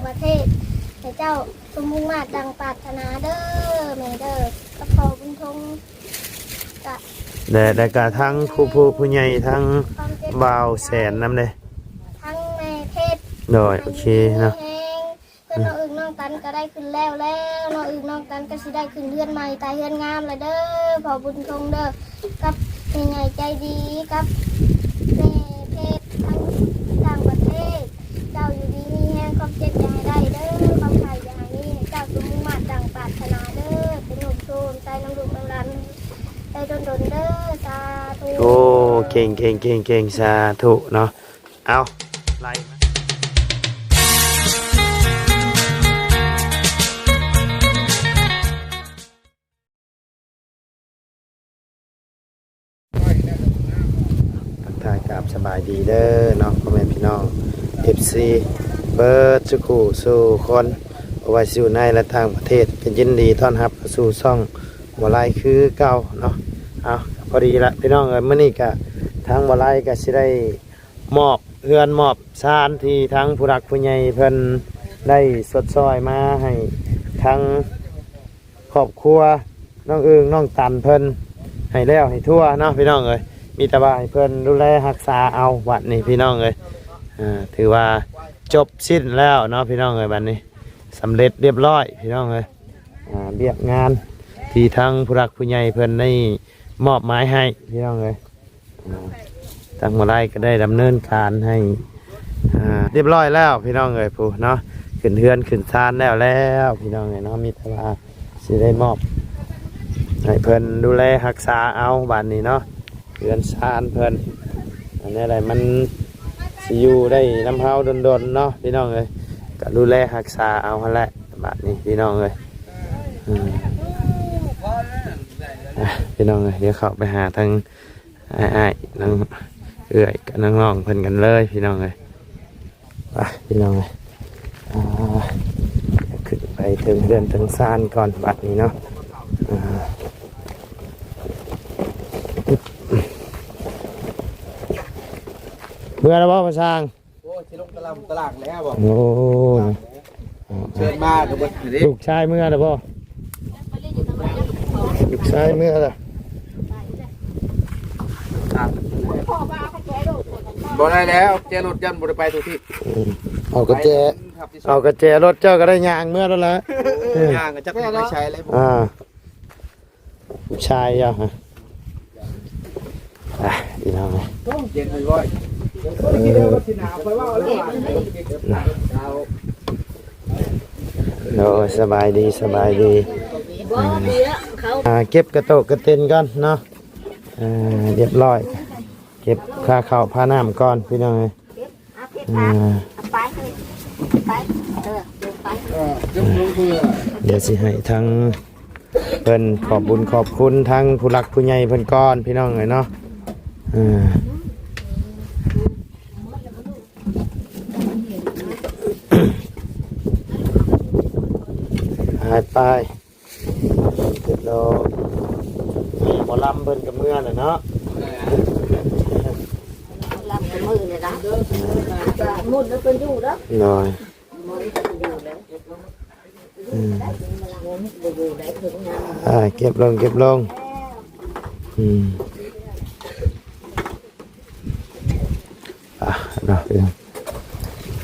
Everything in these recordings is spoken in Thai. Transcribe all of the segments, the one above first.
ประเทศให้เจ้าสมมุติมาดังปรารถนาเด้อแม่เด้อกับพ่อบุญทงกะแต่กะทั้งผู้ใหญ่ทั้งบ่าวแสนนำเด้ทั้งแม่เทศโดยโอเคเนาะเพื่อนน้องอึ่งน้องตันก็ได้ขึ้นแล้วน้องอึ่งน้องตันก็สิได้ขึ้นเรือนใหม่ตายเรือนงามเลยเด้อพ่อบุญทงเด้อกับแม่ใหญ่ใจดีกับแม่เทศทั้งต่างประเทศเจ้าอยู่ดีมีแห้งความเจ็บอย่าให้ได้เด้อความไข่อย่าให้มีเจ้าสมมุติมาดังปรารถนาเด้อเป็นหนุ่มโซมใจน้ำดุน้ำรันใจโดนเด้อสาธุโอ้เก่งสาธุเนาะเอาไล่ทายกับสบายดีเด้อเนาะพ่อแม่พี่น้อง FC เปิดสุขุสู่คนเอาไว้สู่ในและทางประเทศเป็นยินดีต้อนรับสู่ช่องบ่ไลคือเก่าเนาะเอาพอดีละพี่น้องเอ้ยมื้อนี้ก็ทางบ่ไลก็สิได้มอบเฮือนมอบศาลที่ทางผู้รักผู้ใหญ่เพิ่นได้สดซอยมาให้ทางครอบครัวน้องอึ่งน้องตันเพิ่นให้แล้วให้ทั่วเนาะพี่น้องเอ้ยมีแต่ว่าให้เพิ่นดูแลรักษาเอาวัดนี้พี่น้องเอ้ยถือว่าจบสิ้นแล้วเนาะพี่น้องเอ้ยบัดนี้สำเร็จเรียบร้อยพี่น้องเอ้ยเรียบงานที่ทางผู้รักผู้ใหญ่เพิ่นได้มอบหมายให้พี่น้องเอ้ยทางบ่ไลก็ได้ดำเนินการให้เรียบร้อยแล้วพี่น้องเอ้ยผู้เนาะขึ้นเฮือนขึ้นศาลแล้วพี่น้องเอ้ยเนาะมีแต่ว่าสิได้มอบให้เพิ่นดูแลรักษาเอาบัดนี้เนาะเฮือนศาลเพิ่นอันนี้อะไรมันสิอยู่ได้น้ำเฮาดนๆเนาะพี่น้องเอ้ยก็ดูแลรักษาเอาหั่นแหละบัดนี้พี่น้องเอ้ยพี่น้องเอ้ยเดี๋ยวเข้าไปหาทางอ้ายๆนางเอื้อยกับนางน้องเพิ่นกันเลยพี่น้องเอ้ยไปพี่น้องเอ้ยขึ้นไปถึงเรือนถึงศาลก่อนบัดนี้เนาะเมื่อแล้วบ่ประชางโอ้ที่ลงตลาดแล้วบ่โอ้เชิญมากับบ่นี่ลูกชายเมื่อแล้วบ่ลูกชายเมื่อแล้วบ่ได้แล้วแจรถยันบ่ได้ไปทุกที่เอากระแจรถเจ้าก็ได้ยางเมื่อแล้วล่ะยางก็จักไม่ใช้เลยลูกชายอ่ะฮะพี่น้องเอ้ยเย็นบ่อยโอ้สบายดีเก็บกระโตกกระเต็นก่อนเนาะเรียบร้อยเก็บค่าข้าวผ้าน้ำก่อนพี่น้องเลยเดี๋ยวสิให้ทั้งเพิ่นขอบบุญขอบคุณทั้งผู้หลักผู้ใหญ่เพิ่นก่อนพี่น้องเลยเนาะหายไปเสร็จแล้วหมอลำเพิ่นกับเมื่อน่ะเนาะลำกับมือเลยนะมุดแล้วเป็นอยู่แล้วหน่อยเก็บลง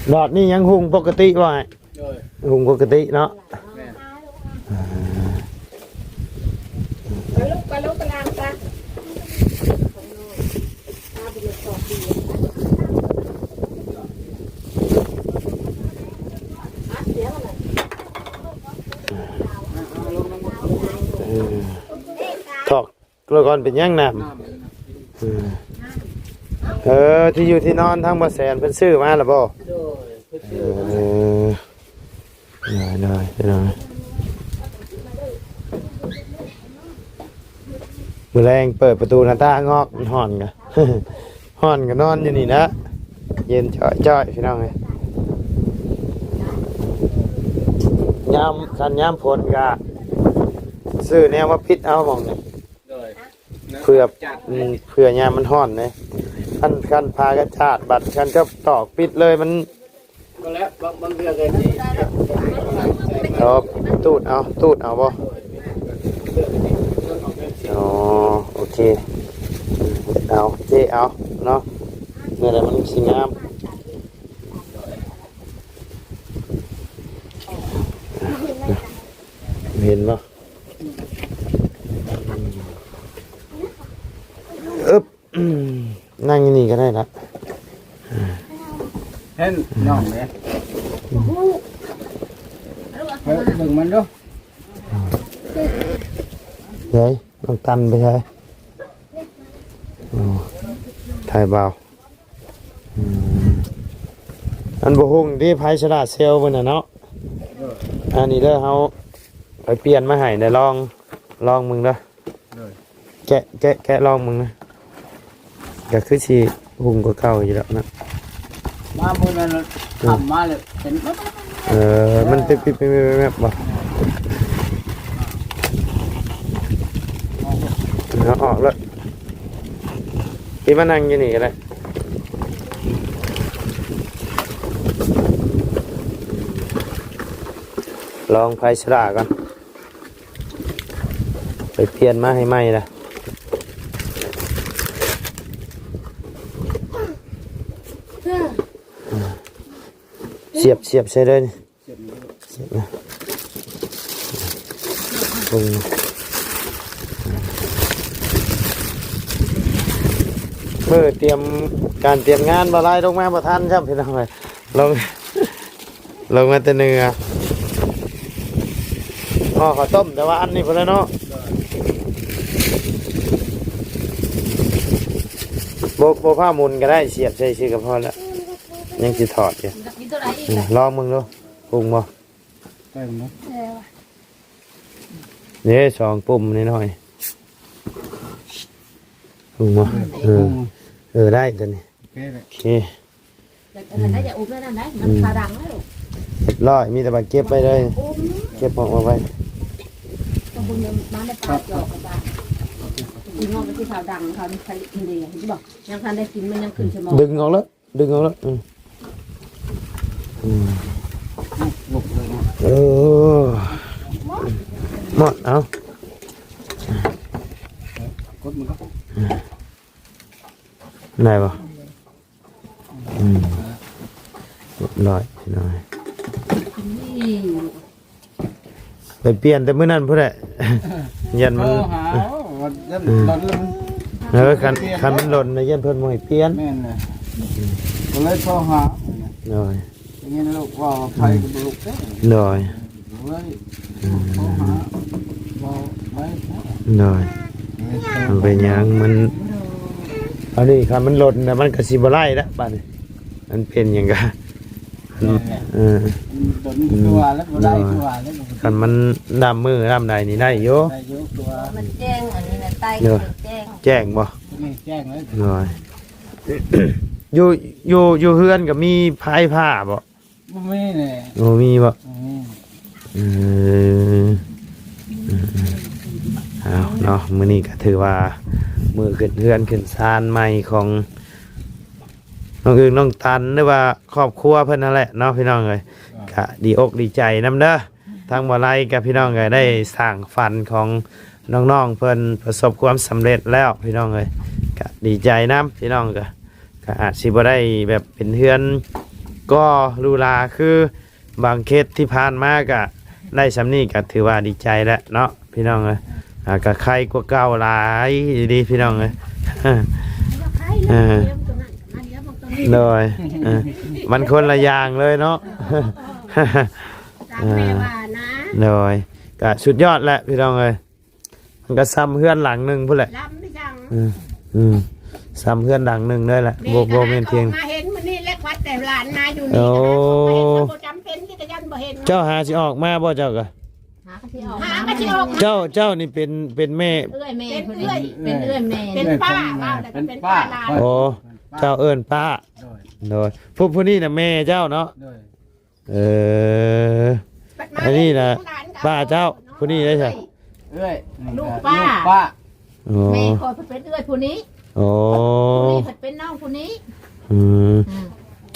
หลอดนี่ยังหุงปกติว่ะหุงปกติเนาะไปลุกไปลามซะถอกแล้วก่อนเป็นยังน้ำที่อยู่ที่นอนทั้งบ่แสนเพิ่นซื้อมาแล้วบ่ได้มื้อแรงเปิดประตูหน้าต่างงอกมันฮ้อนกะฮ้อนก็นอนอยู่นี่นะเย็นจ้อยพี่น้องเอ้ยยามฝนก็ซื้อแนวมาปิดเอาหม่องนี่เพื่อยามมันฮ้อนเลยขั้นพากระชาดบัดขั้นก็ตอกปิดเลยมัน ก็แล้วบางเรื่องเลยนี่ ครับตูดเอาบ่อ๋อโอเคเอาเจ๊เอาเนาะนี่แหละมันสิงามเห็นบ่อึ๊บนั่งอยู่นี่ก็ได้ละ เห็นน้องเนี่ยเฮ้ยดึงมันดู เฮ้ยต้องตันไปใช่ถ่ายเบาอันบ่ฮุงที่ไผฉลาดเซลล์เพิ่นน่ะเนาะอันนี้เด้อเฮาไปเปลี่ยนมาให้ได้ลองมึงเด้อแกะลองมึงนะก็คือสิฮุงกว่าเก่าอยู่แล้วนะ มามื้อนั้นทำมาเลยเห็น มันเป็นแบบบ่เอาออกแล้วพี่มานั่งอยู่นี่ก็ได้ลองไฟฉลาก่อนไปเปลี่ยนมาให้ใหม่ละเสียบใช่เลยนี่เสียบนะปรุงเมื่อเตรียมงานมาไล่ลงมาประทันใช่ไหมพี่น้องเลยลงมาแต่เนื้อข้าวต้มแต่ว่าอันนี้พอแล้วเนาะโบผ้ามุนก็ได้เสียบใส่ชื่อกับพ่อแล้วยังจะถอดอยู่ลองมึงดูปรุงบ่เนี่ยสองปุ่มนิดหน่อยปรุงบ่ได้ตัวนี้โอเคร้อยมีแต่บัตรเก็บไปเลยเก็บออกมาไว้กินงอกไปที่ชาวดังเขาใช้อินเดียที่บอกยังทันได้กินมันยังขึ้นสมอง ดึงออกแล้วลุกเลยนะ หมดเอากดมันก็ไหนบ่ร้อยไปเปลี่ยนแต่มื้อนั้นพุ่นแหละยันมันคันมันหล่นนะยันเพิ่นบ่ให้เปลี่ยนแม่นเลยก็เลยโทรหา น้อย อย่างนี้ลูกว่าไผกับลูกเด้อ น้อย เว้ยโทรหาบ่ไว้ น้อยมันเป็นหยังมันอันนี้คันมันหล่นน่ะมันก็สิบ่ไล่แล้วบัดนี้มันเป็นหยังกะตัวแล้วบ่ได้ตัวแล้ว คันมันดำมือดำใดนี่ได้อยู่ ได้อยู่ตัว มันแจ้งอันนี้นะไตแจ้ง แจ้งบ่ นี่แจ้งเลย น้อยอยู่เฮือนก็มีพายผ้าบ่ บ่มีแน่ โอ้มีบ่เอาเนาะมื้อนี้ก็ถือว่ามือขึ้นเฮือนขึ้นศาลใหม่ของน้องอึ่งน้องตันหรือว่าครอบครัวเพิ่นนั่นแหละเนาะพี่น้องเอ้ยก็ดีอกดีใจนำเด้อทางบ่ไลกับพี่น้องเอ้ยได้สร้างฝันของน้องๆเพิ่นประสบความสำเร็จแล้วพี่น้องเอ้ยก็ดีใจนำพี่น้องก็อาจสิบ่ได้แบบเป็นเฮือนก็ลูลาคือบางเคสที่ผ่านมาก็ได้สำนี้ก็ถือว่าดีใจแล้วเนาะพี่น้องเอ้ยก็ใครกว่าเก่าหลายดีพี่น้องเอ้ยโดยมันคนละอย่างเลยเนาะโดยก็สุดยอดแหละพี่น้องเอ้ยมันก็ซ้ำเพื่อนหลังหนึ่งพุ่นแหละซ้ำเพื่อนหลังหนึ่งด้วยแหละโบเมนเทียง มาเห็นมันนี่เล็กวัดแต่หลานมาอยู่นี่ก็จำเป็นที่จะยันบ่เห็น เจ้าหาสิออกมาบ่เจ้าก็ หาก็สิออก เจ้านี่เป็นแม่ เอื้อยแม่เป็นเอื้อยแม่เป็นป้าเป็นป้าหลาน โอ้เจ้าเอิ้นป้าโดยผู้นี้น่ะแม่เจ้าเนาะอันนี้นะป้าเจ้าผู้นี้ได้ใช่ ลูกป้าแม่คอยเป็นเอื้อยผู้นี้ผู้นี้เป็นน้องผู้นี้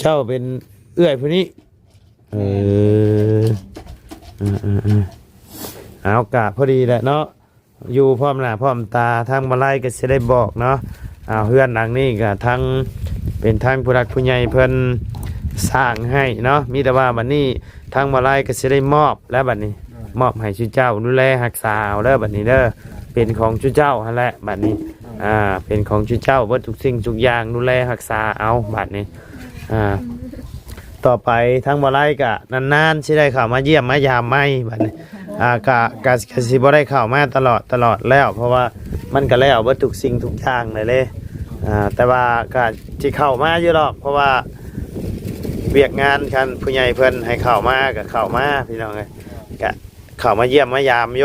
เจ้าเป็นเอื้อยผู้นี้ เออเอากะพอดีแหละเนาะอยู่พร้อมหน้าพร้อมตาทางมาไล่ก็จะได้บอกเนาะเอาเฮือนหลังนี้ก็ทั้งเป็นทางผู้รักผู้ใหญ่เพิ่นสร้างให้เนาะมีแต่ว่าบัดนี้ทางมาไล่ก็จะได้มอบแล้วบัดนี้มอบให้ชื่อเจ้าดูแลรักษาเอาเด้อบัดนี้เด้อเป็นของชื่อเจ้าหั่นแหละบัดนี้เป็นของชื่อเจ้าเบิดทุกสิ่งทุกอย่างดูแลรักษาเอาบัดนี้ต่อไปทางบ่ไล่กะนานๆสิได้เข้ามาเยี่ยมมายามไม่บัดนี้กะสิบ่ได้เข้ามาตลอดแล้วเพราะว่ามันก็แล้วเบิดทุกสิ่งทุกอย่างเลยแต่ว่าก็สิเข้ามาอยู่หรอกเพราะว่าเวียกงานกันผู้ใหญ่เพิ่นให้เข้ามาก็เข้ามาพี่น้องเอ้ยก็เข้ามาเยี่ยมมายามโย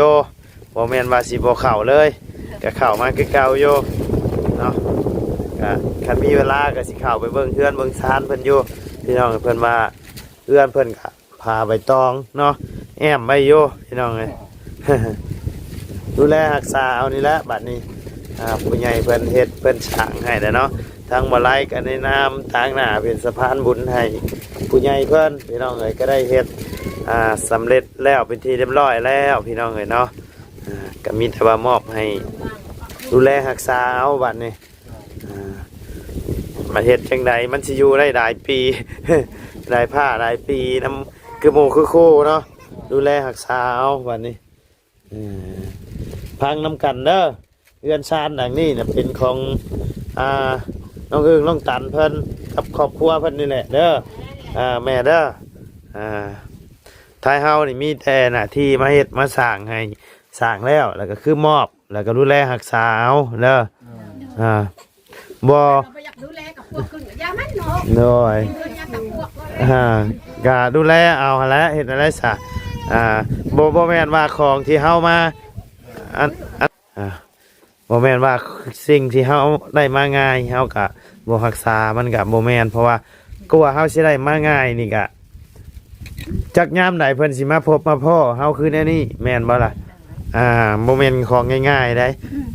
บ่แม่นว่าสิบ่เข้าเลยก็เข้ามาคือเก่าโยเนาะก็คันมีเวลาก็สิเข้าไปเบิ่งเฮือนเบิ่งศาลเพิ่นอยู่พี่น้องเพิ่นว่าเอื้อนเพิ่นก็พาใบตองเนาะแอมไว้อยู่พี่น้องเอ้ย ดูแลรักษาเอานี่แหละบัดนี้ผู้ใหญ่เพิ่นเฮ็ดเพิ่นสร้างให้แล้วเนาะทางบ่ไล่กันในนามทางหน้าเป็นสะพานบุญให้ผู้ใหญ่เพิ่นพี่น้องเอ้ยก็ได้เฮ็ดสำเร็จแล้วเป็นที่เรียบร้อยแล้วพี่น้องเอ้ยเนาะก็มีแต่ว่ามอบให้ดูแลรักษาเอาบัดนี้มาเฮ็ดจังใดมันสิอยู่ได้หลายปี หลายผ้าหลายปีนำคือหมู่คือคู่เนาะดูแลรักษาเอาบัดนี้พังน้ำกันเด้อเรือนชานหลังนี้เนี่ยเป็นของน้องอึ่งน้องตันเพิ่นกับครอบครัวเพิ่นนี่แหละเด้อแม่เด้อท้ายเฮานี่มีแต่หน้าที่มาเฮ็ดมาสร้างให้สร้างแล้วก็คือมอบแล้วก็ดูแลรักษาเอาเด้อบ่อยากดูแลกับพวกขึ้นยามันเนาะ โดย กับพวก ก็ดูแลเอาหั่นแหละเฮ็ดอะไรซะบ่แม่นว่าของที่เฮามาบ่แม่นว่าสิ่งที่เฮาได้มาง่ายเฮาก็บ่รักษามันก็บ่แม่นเพราะว่ากลัวเฮาสิได้มาง่ายนี่ก็จักยามใดเพิ่นสิมาพบมาพ้อเฮาคือแนวนี้แม่นบ่ล่ะบ่แม่นของง่ายๆได้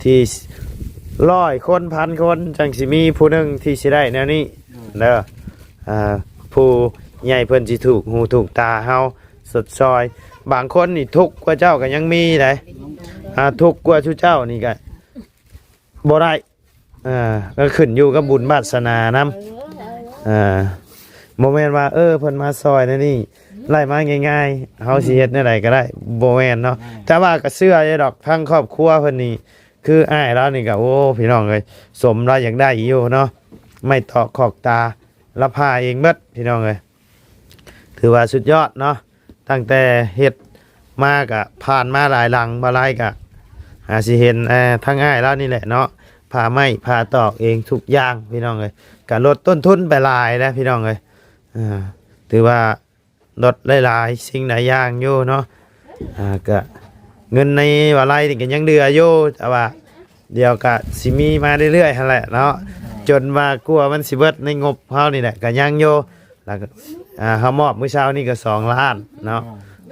ที่100 คนพันคนจังสิมีผู้หนึงที่สิได้แนวนี้เด้อผู้ใหญ่เพิ่นสิถูกหูถูกตาเฮาสดซอยบางคนนี่ทุกข์กว่าเจ้าก็ยังมีได้ทุกข์กว่าชูเจ้านี่ก็บ่ได้ก็ขึ้นอยู่กับบุญวาสนานำบ่แม่นว่าเพิ่นมาซอยนั่นนี่ไล่มาง่ายๆเฮาสิเฮ็ดแนวใดก็ได้บ่แม่นเนาะแต่ว่าก็เชื่ออยู่ดอกทั้งครอบครัวเพิ่นนี่คืออ้ายเรานี่ก็โอ้พี่น้องเอ้ยสมเราอยากได้อยู่เนาะไม่ตอกขอกตาละพาเองเบิดพี่น้องเอ้ยถือว่าสุดยอดเนาะตั้งแต่เฮ็ดมาก็ผ่านมาหลายหลังบ่หลายก็สิเห็นทั้งอ้ายเรานี่แหละเนาะพาไม้พาตอกเองทุกอย่างพี่น้องเอ้ยก็ลดต้นทุนไปหลายนะพี่น้องเอ้ยถือว่าลดหลายๆสิ่งหลายอย่างอยู่เนาะก็เงินในว่าไรนี่ก็ยังเดืออยู่แต่ว่าเดี๋ยวก็สิมีมาเรื่อยๆหั่นแหละเนาะจนว่ากลัวมันสิเบิดในงบเฮานี่แหละก็ยังอยู่แล้วก็เฮามอบมื้อเช้านี่ก็2 ล้านเนาะ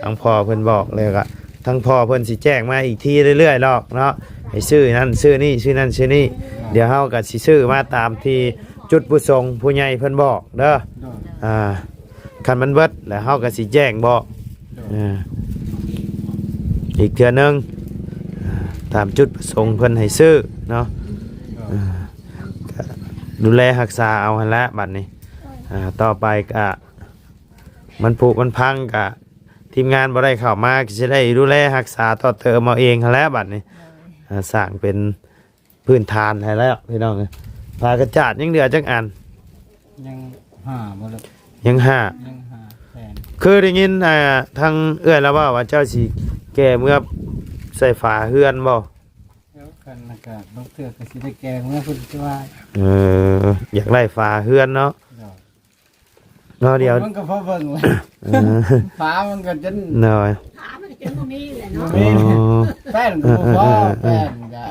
ทั้งพ่อเพิ่นบอกเลยก็ทั้งพ่อเพิ่นสิแจ้งมาอีกทีเรื่อยๆหรอกเนาะให้ซื้อนั่นซื้อนี่ซื้อนั่นซื้อนี่เดี๋ยวเฮาก็สิซื้อมาตามที่จุดประสงค์ผู้ใหญ่เพิ่นบอกเด้อคันมันเบิดแล้วเฮาก็สิแจ้งบอกอีกเทื่อนึงตามจุดประสงค์เพิ่นให้ซื้อเนาะดูแลรักษาเอาหั่นละบัดนี้ต่อไปก็มันผุมันพังก็ทีมงานบ่ได้เข้ามาก็จะได้ดูแลรักษาต่อเติมเอาเองหั่นละบัดนี้สร้างเป็นพื้นฐานให้แล้วพี่น้องพากระจาดยังเหลือจักอันยัง5บ่ล่ะยัง5แผนคือได้ยินทางเอื้อยแล้วว่าเจ้าสิแก้เมื่อใส่ฝาเฮือนบ่แล้วกันอากาศบางเทื่อก็สิได้แกงเมื่อเพิ่นสิว่าอยากไล่ฝาเฮือนเนาะเดี๋ยวมันก็พอเบิ่งเลยฝามันก็จนหน่อยขามันจะบ่มีแหละเนาะแป้นก็บ่พอแป้นก็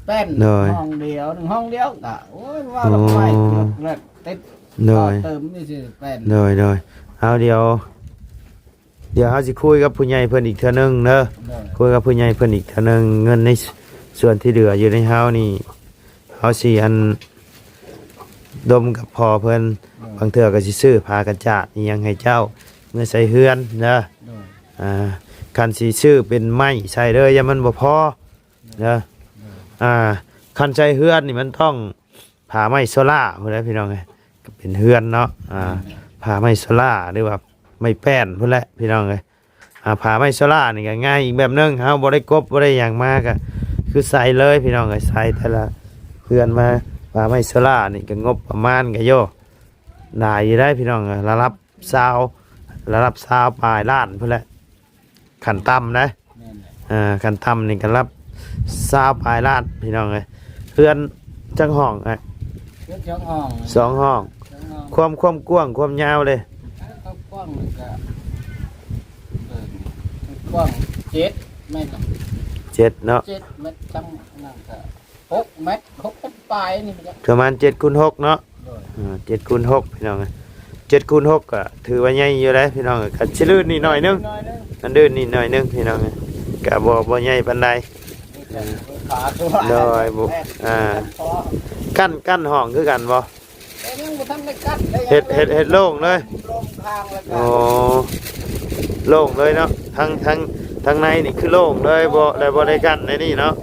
แป้นห้องเดียว1ห้องเดียวก็โอ้ยว่าละไปแล้วติดเติมนี่สิแป้นเอาเดี๋ยวเฮาสิคุยกับผู้ใหญ่เพิ่นอีกเทื่อนึงเด้อคุยกับผู้ใหญ่เพิ่นอีกเทื่อนึงเงินในส่วนที่เหลืออยู่ในเฮานี่เฮาสิดมกับพ่อเพิ่นบางเทื่อก็สิซื้อผ้ากระจาดอีหยังให้เจ้า เมื่อใส่เฮือนเด้อ โดย คันสีชื่อเป็นไม้ใส่เลยอย่ามันบ่พอเด้อคันใส่เฮือนนี่มันต้องผ่าไม้โซล่าพุ่นแหละพี่น้องเอ้ยก็เป็นเฮือนเนาะผ่าไม้โซล่าหรือว่าไม้แป้นพุ่นแหละพี่น้องเอ้ยผ่าไม้โซล่านี่ก็ง่ายอีกแบบนึงเฮาบ่ได้กบบ่ได้หยังมากก็คือใส่เลยพี่น้องเอ้ยใส่แต่ละเฮือนมาผ่าไม้โซล่านี่ก็งบประมาณก็โยได้อยู่ได้พี่น้องเอ้ยระดับ20ปลายล้านพุ่นแหละขันต่ำนะ แม่นแหละ ขันต่ำนี่ก็รับ20ปลายล้านพี่น้องเอ้ยเฮือนจังห้องเพื่อนช่องห้อง 2ห้อง ช่องห้อง ความกว้างความยาวเลย ก็กว้างมันก็กว้าง7 เมตร 7เนาะ 7 เมตรจังนั่นก็6 เมตร6 เมตรปลายนี่มันจะ ประมาณ7x6เนาะ โดย 7x6พี่น้องเอ้ย7x6ก็ถือว่าใหญ่อยู่แล้วพี่น้องเอ้ยก็สิลื่นนิดหน่อยนึง น้อยนึง อันเดินนิดหน่อยนึงพี่น้องเอ้ยก็บ่ใหญ่ปานใด ขาตัว โดยบุกั้นห้องคือกันบ่ ยังบ่ทันได้กัดเลย เฮ็ดโล่งเลย ลมข้างแล้วก็ โอ้โล่งเลยเนาะทั้งในนี่คือโล่งเลยบ่ได้กั้นในนี่เนาะ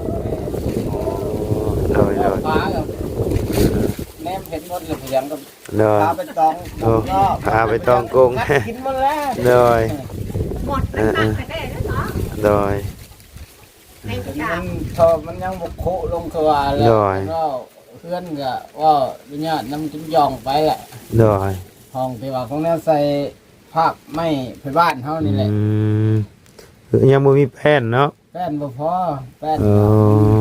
โดย ฟ้ากับแนมเห็นหมดเลยเพียงกับ โดย พาไปตอง โอ้พาไปตองกง กินหมดแล้ว โดย หมดมันตั้งแต่ได้แล้วเหรอ โดย ในกระ มั ดาษ นพอมันยังบกโคลงคือว่าแล้วก็เพื่อนก็ว่าญาติน้ำจิ้มยองไปแหละ โดย ห้องที่ว่าของแนวใส่ภาคไม่ไปบ้านเฮานี่แหละ ยังบ่มีแผ่นเนาะ แป้นบ่พอแป้น เอ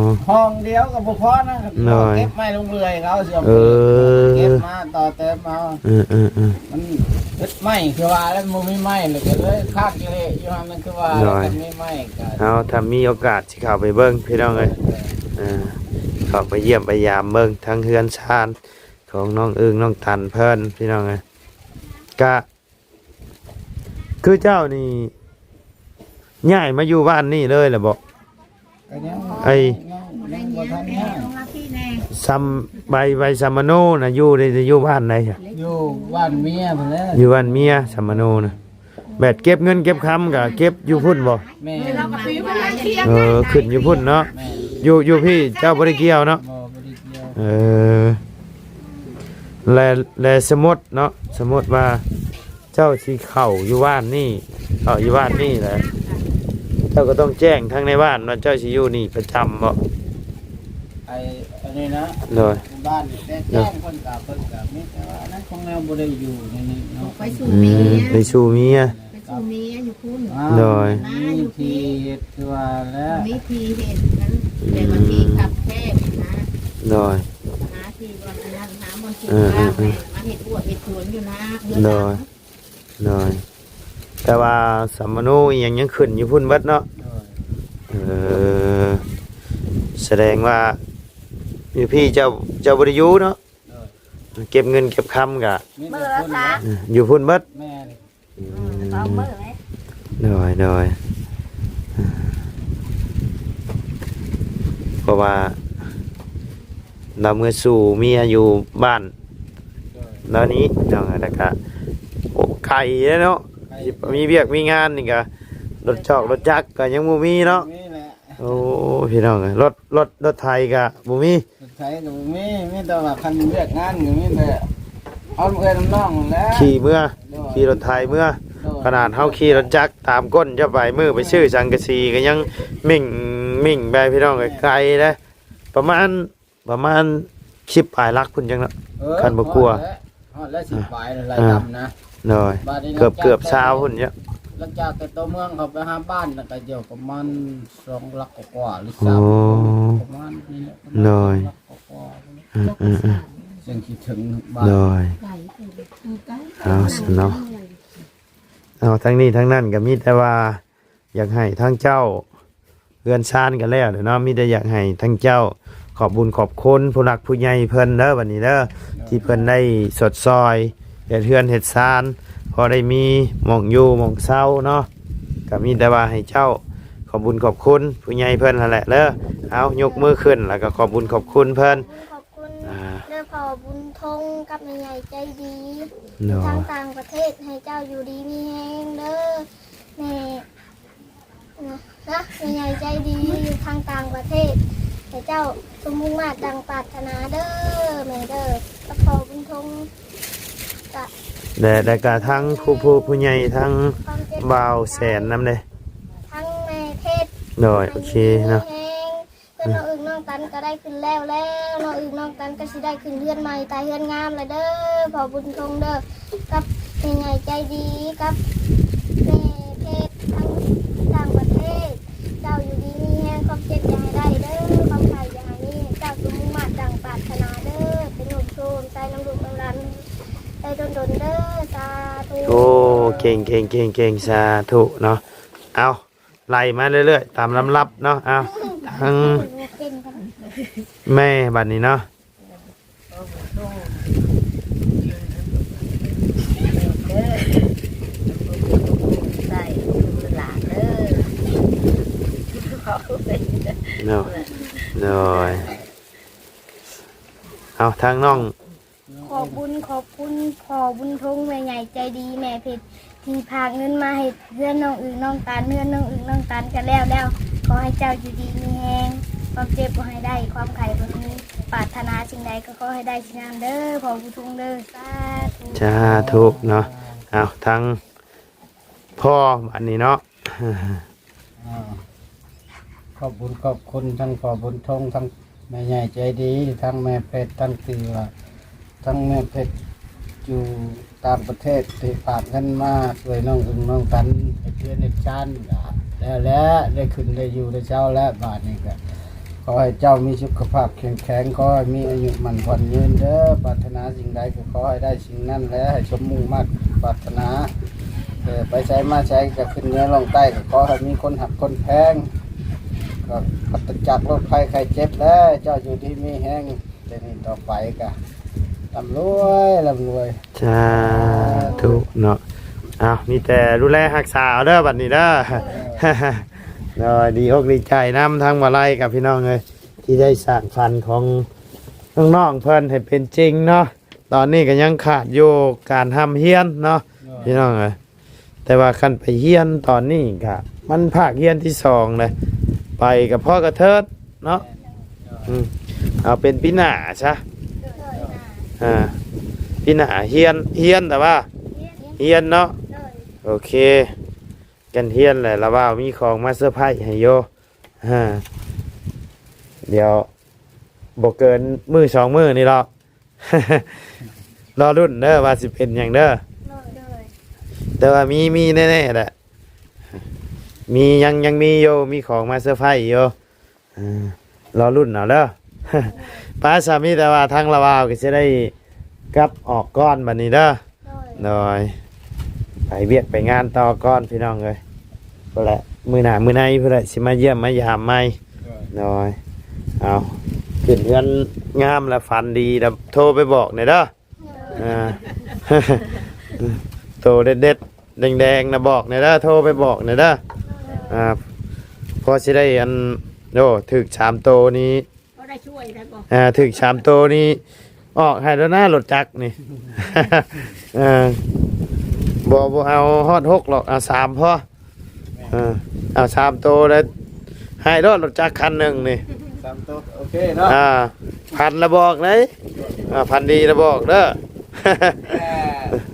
อ ห้องเดียวก็บ่พอนะ หน่อย เก็บไม้ลงเรือยเขาเสีย เออ เก็บมาต่อเติมเอา มันเฮ็ดไม้คือว่าแล้วมันมีไม้เลยก็เลยคากอยู่เลยอยู่หั่นนั่นคือว่าแล้วมันมีไม้ก็ เอาถ้ามีโอกาสสิเข้าไปเบิ่งพี่น้องเอ้ยเข้าไปเยี่ยมไปยามเบิ่งทั้งเฮือนชานของน้องอึ้งน้องตันเพิ่นพี่น้องเอ้ยก็คือเจ้านี่ย้ายมาอยู่บ้านนี่เลยแหละบ่ ก็ยัง ไอ้ ยังบ่ทันแห้ง ลงมาพี่แน่ ซัมใบซัมมโนน่ะอยู่ได้อยู่บ้านไหนจ้ะ อยู่บ้านเมียพุ่นแหล้ว อยู่บ้านเมียซัมมโนน่ะแบบเก็บเงินเก็บคำก็เก็บอยู่พุ่นบ่ แม่ เราก็ซื้อมาเคียง ขึ้นอยู่พุ่นเนาะ แม่ อยู่พี่เจ้าบ่ได้เกี่ยวเนาะ บ่ได้เกี่ยว และสมมติเนาะสมมติว่าเจ้าสิเข้าอยู่บ้านนี่เข้าอยู่บ้านนี่แหละเจ้าก็ต้องแจ้งทั้งในบ้านว่าเจ้าสิอยู่นี่ประจำบ่ ไอ้อันนี้นะ เลย บ้านนี่แต่แจ้งเพิ่นก็มีแต่ว่านั้นของแนวบ่ได้อยู่ในนี้เนาะ ไปสู่เมีย ไปสู่เมีย ไปสู่เมียอยู่คุณ โดย มีที่เฮ็ดคือว่าแล้ว มีทีเห็นนั้นแต่บางทีขับแคบนะ โดย หาทีบอลนั้นหาบอลสุดบ้างมาเห็ดบวชเห็ดสวนอยู่นะเดือน โด ละ ยโดยแต่ว่าสัมมโนอีหยังยังขึ้นอยู่พุ่นเบิดเนาะ โดย แสดงว่าอยู่พี่เจ้าบ่ได้อยู่เนาะ โดย เก็บเงินเก็บคำกะ มีแต่คนนะ อยู่พุ่นเบิด แม่นี่ เอาเมื่อไหม โดยเพราะว่าเราเมื่อสู่เมียอยู่บ้าน โดย แล้วนี้เนาะแล้วก็โอ้ไก่เนาะสิมีเวียกมีงานนี่ก็รถจอกรถจักรก็ยังบ่มีเนาะ นี่แหละ โอ้พี่น้องเอ้ยรถไทยก็บ่มี ใช้ก็บ่มีแต่ว่าคันเรียกงานก็มีแต่เอาเอ้ยน้องๆแล้ว ขี่เมื่อขี่รถไทยเมื่อขนาดเฮาขี่รถจักรตามก้นจะไปมือไปซื้อสังกะสีก็ยังมิ่งไปพี่น้องเอ้ยไกลนะประมาณ10ปลายลักพุ่นจังเนาะ คันบ่กลัว ฮอดแล้วสิไปหลายลำนะ หน่อย บาดนี้ เกือบเช้าพุ่นเนี่ย หลังจากแต่ตัวเมืองเขาไปหาบ้านแล้วก็เดี๋ยวประมาณ2 ลักกว่าหรือ โอ้ 3ประมาณนี้แหละประมาณ หน่อย 2 ลักกว่าจึงคิดถึงบ้าน หน่อย ไก่คือไก่ เอาสิเนาะเอาทั้งนี้ทั้งนั้นก็มีแต่ว่า อยากให้ทั้งเจ้าเรือนชานกันแล้วเดี๋ยวเนาะมีแต่อยากให้ทั้งเจ้า ขอบบุญขอบคุณผู้หลักผู้ใหญ่เพิ่นเด้อวันนี้เด้อที่เพิ่นได้สดซอยเฮ็ดเฮือนเฮ็ดซานพอได้มีหม่องอยู่หม่องเศร้าเนาะก็มีแต่ว่าให้เจ้า ขอบบุญขอบคุณผู้ใหญ่เพิ่นนั่นแหละเด้อเอายกมือขึ้นแล้วก็ขอบบุญขอบคุณเพิ่น ขอบคุณ อ่า เด้อ พอบุญทงกับแม่ใหญ่ใจดี โด ทาย งต่างประเทศให้เจ้าอยู่ดีมีแฮงเด้อแม่นะแม่ใหญ่ใจดีอยู่ทางต่างประเทศให้เจ้าสมมุ่งมาตรดังปรารถนาเด้อแม่เด้อกับพอบุญทงกะ แต่ก็ทั้งผู้ใหญ่ทั้ง ความเจ็บ บ่าวแสนนำเด้ ทั้งแม่เทศ โดยโอเคเนาะ เพื่อนน้องอึ่งน้องตันก็ได้ขึ้นแล้วน้องอึ่งน้องตันก็สิได้ขึ้นเรือนใหม่ตายเรือนงามเลยเด้อพอบุญทงเด้อกับแม่ใหญ่ใจดีกับแม่เทศทั้งต่างประเทศ เจ้าอยู่ดีมีแห้งความเจ็บอย่าให้ได้เด้อความไข่อย่าให้มีเจ้าสมมุ่งมาตรดังปรารถนาเด้อเป็นหนุ่มโชมใจน้ำดุน้ำรันใจโดนเด้อสาธุ โอ้เก่งสาธุเนาะเอาไล่มาเรื่อยๆตามลำรับเนาะเอาทั้ง เก่งกัน แม่บัดนี้เนาะ ได้หลานเด้อ เนาะโดยเอาทางน้อง ขอบคุณพ่อบุญทงแม่ใหญ่ใจดีแม่เพชรที่พาเงินมาให้เพื่อนน้องอึ่งน้องตันเพื่อนน้องอึ่งน้องตันกันแล้วขอให้เจ้าอยู่ดีมีแฮงความเจ็บก็ให้ได้ความไข่ก็มีปรารถนาสิ่งใดก็ขอให้ได้สิ่งนั้นเด้อพ่อบุญทงเด้อสาธุ สาธุเนาะเอาทางพ่อบัดนี้เนาะ ขอบคุณทั้งพ่อบุญทงทั้งแม่ใหญ่ใจดีทั้งแม่เพชรทั้งตีว่าทั้งแม่เพชรอยู่ต่างประเทศที่ฝากเงินมาช่วยน้องอึ่งน้องตันให้เพื่อนในชาติแล้วได้ขึ้นได้อยู่ได้เจ้าแล้วบาทนี้ก็ขอให้เจ้ามีสุขภาพแข็งแรงขอให้มีอายุมันขวัญยืนเด้อปรารถนาสิ่งใดก็ขอให้ได้สิ่งนั้นแล้วให้สมมุ่งมั่นปรารถนาไปใช้มาใช้ก็ขึ้นเหนือลงใต้ก็ขอให้มีคนหักคนแพงก็ปัตจักโรคภัยไข้เจ็บแล้วเจ้าอยู่ดีมีแห้งเดี๋ยวนี้ต่อไปก็ร่ำรวย สาธุเนาะเอามีแต่ดูแลรักษาเอาเด้อบัดนี้เด้อ เนาะดีอกดีใจนำทางมาไล่กับพี่น้องเลยที่ได้สร้างฝันของน้องๆเพิ่นให้เป็นจริงเนาะตอนนี้ก็ยังขาดอยู่การทำเฮียนเนาะพี่น้องเอ้ยแต่ว่าคันไปเฮียนตอนนี้ก็มันภาคเฮียนที่2เลยไปกับพ่อกระเทิดเนาะเอาเป็นปีหน้าซะปีหน้าเฮียนแต่ว่าเฮียนเนาะโอเคกันเฮียนแหละแล้วว่ามีของมาเซอร์ไพรส์ให้โยเดี๋ยวบ่เกินมือ2มื้อนี่หรอก รอรุ่นเด้อว่าสิเป็นหยังเด้อแต่ว่ามีแน่ๆแหละมียังมีโยมีของมาเซอร์ไพรส์โยรอรุ่นเอาเด้อ ป้าสามีแต่ว่าทางละวาวก็จะได้กลับออกก้อนบัดนี้เด้อหน่อยไปเวียกไปงานต่อก้อนพี่น้องเลยก็แหละมือหน้ามือในเพื่อสิมาเยี่ยมมายามใหม่หน่อยเอาขึ้นเงินงามและฝันดีแล้วโทรไปบอกหน่อยเด้อ โตเด็ดๆแดงๆนะบอกหน่อยเด้อโทรไปบอกหน่อยเด้อพอสิได้อันโอ้ถึก3โตนี้ ก็ได้ช่วยได้บ่ ถึง3โตนี้ออกให้แล้วหน้ารถจักรนี่ บ่เอาฮอด6หรอกเอา3พอเอา3โตแล้วให้รถจักรคันหนึ่งนี่ 3ตัวโอเคเนาะ พันละบอกเลยพันดีละบอกเด้อ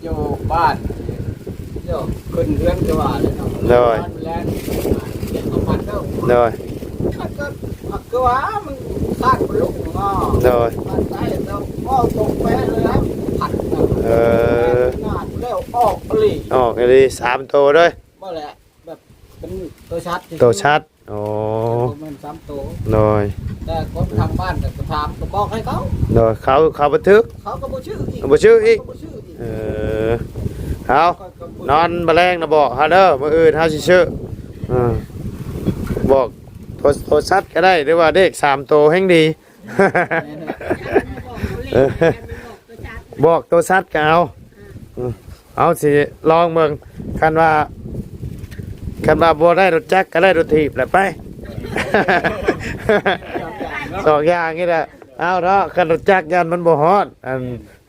อยู่บ้านโยขึ้นเรือนจะว่าเลยเนาะ โดย แล้วเก็บมันเด้อ โดย ก็ว่ามันสร้างลุกเนาะ โดย มันใช่แล้วก็ตกแปะเลยนะผัดงานแล้วออกปลี ออกเลย3โตด้วย บ่แหละแบบเป็นตัวชัด โตชัดโอ้ มัน3ตัว โดย แต่คนทางบ้านก็ถามก็บอกให้เขา โดยเขาบันทึก เขาก็บ่ชื่ออีก บ่ชื่ออีก เขาบ่ชื่ออีก เอานอนแมลงนะบอกเฮาเด้อมื้ออื่นเฮาสิชื่อบอกโทรชัดก็ได้หรือว่าเลข3โตแห่งดี บอกตัวชัดก็เอาสิลองเบิ่งคันว่าบ่ได้รถจักรก็ได้รถถีบแหละไป สองอย่างนี่แหละ เอาเนาะคันรถจักรยานมันบ่ฮอดอัน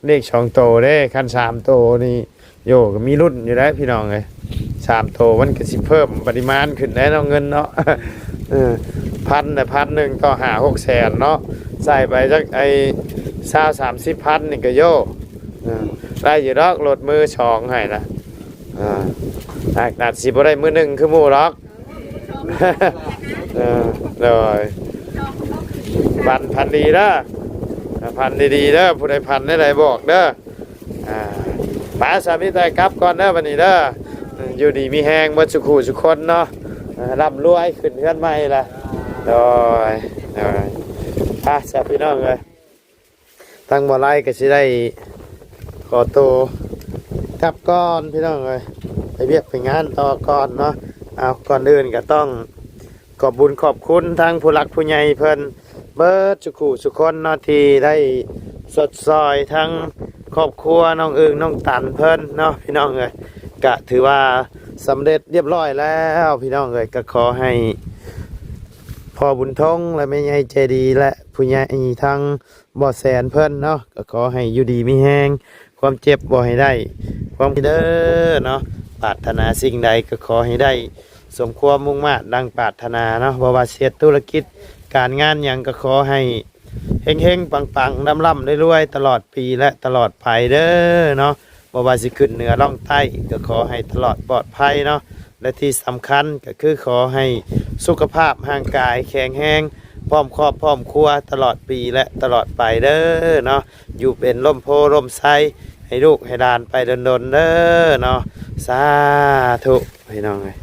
เลข2โตเด้คัน3โตนี่โยก็มีรุ่นอยู่ได้พี่น้องเอ้ย3โตมันก็สิเพิ่มปริมาณขึ้นได้เนาะเงินเนาะ 1,000แต่1,000ต่อ5-6แสนเนาะใส่ไปจักไอ้20-30,000นี่ก็โยได้อยู่ดอกรถมือ2ให้นะอาจสิบ่ได้มือหนึ่งคือหมู่หรอก rồi พันดีเด้อพันดีๆเด้อผู้ใดพันได้ใดบอกเด้อป้าสามีแต่กลับก่อนเด้อวันนี้เด้ออยู่ดีมีแหงเบิดสุขุสุขคนเนาะร่ำรวยขึ้นเฮือนใหม่ล่ะโดยสาพี่น้องเลยตั้งบ่ไล่ก็สิได้ขอตัวกลับก่อนพี่น้องเลยไปเวียกไปงานต่อก่อนเนาะเอาก่อนอื่นก็ต้องขอบบุญขอบคุณทางผู้หลักผู้ใหญ่เพิ่นเบิดสุขุสุคนเนาะที่ได้สดซอยทั้งครอบครัวน้องอึ่งน้องตันเพิ่นเนาะพี่น้องเอ้ยก็ถือว่าสำเร็จเรียบร้อยแล้วพี่น้องเอ้ยก็ขอให้พ่อบุญทงและแม่ใหญ่ใจดีและผู้ใหญ่ทั้งบ่อแสนเพิ่นเนาะก็ขอให้อยู่ดีมีแฮงความเจ็บบ่ให้ได้ความเด้อเนาะปรารถนาสิ่งใดก็ขอให้ได้สมความมุ่งมา่ดังปรารถนาเนาะบ่ว่าเสียธุรกิจการงานหยังก็ขอให้เฮงๆปังๆร่ำๆรวยๆตลอดปีและตลอดภัยเด้อเนาะบ่ว่าสิขึ้นเหนือล่องใต้ก็ขอให้ตลอดปลอดภัยเนาะและที่สำคัญก็คือขอให้สุขภาพร่างกายแข็งแรงพร้อมครอบพร้อมครัวตลอดปีและตลอดไปเด้อเนาะอยู่เป็นร่มโพร่มไทรให้ลูกให้หลานไปดนๆเด้อเนาะสาธุพี่น้องเอ้ย